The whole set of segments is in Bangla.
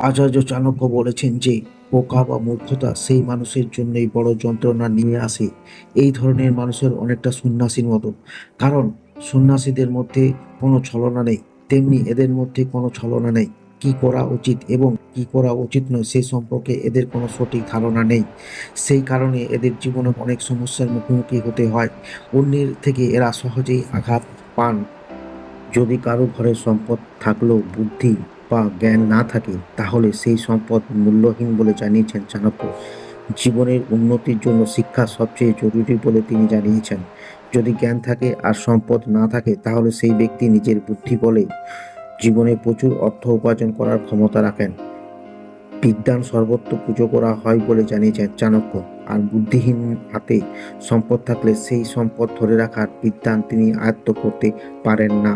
আচার্য চাণক্য বলেছেন যে বোকা বা মূর্খতা সেই মানুষের জন্যই বড় যন্ত্রণা নিয়ে আসে। এই ধরনের মানুষের অনেকটা সন্ন্যাসীর মতো। কারণ সন্ন্যাসীদের মধ্যে কোনো ছলনা নেই, তেমনি এদের মধ্যে কোনো ছলনা নেই। কি করা উচিত এবং কি করা উচিত নয় সেই সম্পর্কে এদের কোনো সঠিক ধারণা নেই। সেই কারণে এদের জীবনে অনেক সমস্যার মুখোমুখি হতে হয়। অন্যের থেকে এরা সহজেই আঘাত পান। যদি কারো ঘরে সম্পদ থাকলেও বুদ্ধি বা জ্ঞান না থাকে তাহলে সেই সম্পদ মূল্যহীন বলে জানিয়েছেন চাণক্য। জীবনের উন্নতির জন্য শিক্ষা সবচেয়ে জরুরি বলে তিনি জানিয়েছেন। যদি জ্ঞান থাকে আর সম্পদ না থাকে তাহলে সেই ব্যক্তি নিজের বুদ্ধি বলে জীবনে প্রচুর অর্থ উপার্জন করার ক্ষমতা রাখেন। বিজ্ঞান সর্বত্র পুজো করা হয় বলে জানিয়েছেন চাণক্য। আর বুদ্ধিহীন হাতে সম্পদ থাকলে সেই সম্পদ ধরে রাখার বিদ্যান তিনি আয়ত্ত করতে পারেন না।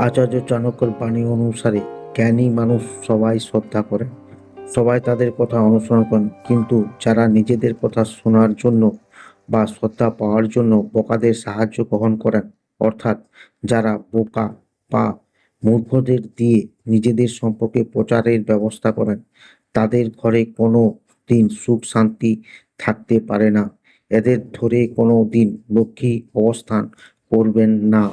আচার্য চাণক্যর বাণী অনুসারে জ্ঞানী মানুষ সবাই শ্রদ্ধা করেন, সবাই তাদের কথা অনুসরণ করেন, কিন্তু যারা নিজেদের কথা শোনার জন্য বা শ্রদ্ধা পাওয়ার জন্য বোকাদের সাহায্য গ্রহণ করেন, অর্থাৎ যারা বোকা বা মূর্খদের দিয়ে নিজেদের সম্পর্কে প্রচারের ব্যবস্থা করেন, তাদের ঘরে কোনো দিন সুখ শান্তি থাকতে পারে না। এদের ধরে কোনো দিন লক্ষ্মী অবস্থান করবেন না।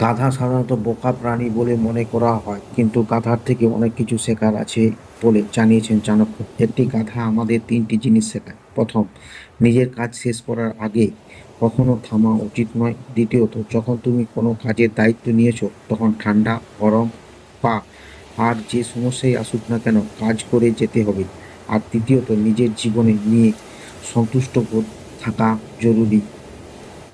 গাধা সাধারণত বোকা প্রাণী বলে মনে করা হয়, কিন্তু গাধার থেকে অনেক কিছু শেখার আছে বলে জানিয়েছেন চাণক্য। একটি গাধা আমাদের তিনটি জিনিস শেখায়। প্রথম, নিজের কাজ শেষ করার আগে কখনো থামা উচিত নয়। দ্বিতীয়ত, যখন তুমি কোনো কাজের দায়িত্ব নিয়েছো তখন ঠান্ডা গরম পা আর যে সমস্যাই আসুক না কেন কাজ করে যেতে হবে। আর তৃতীয়ত, নিজের জীবনে নিয়ে সন্তুষ্ট বোধ থাকা জরুরি।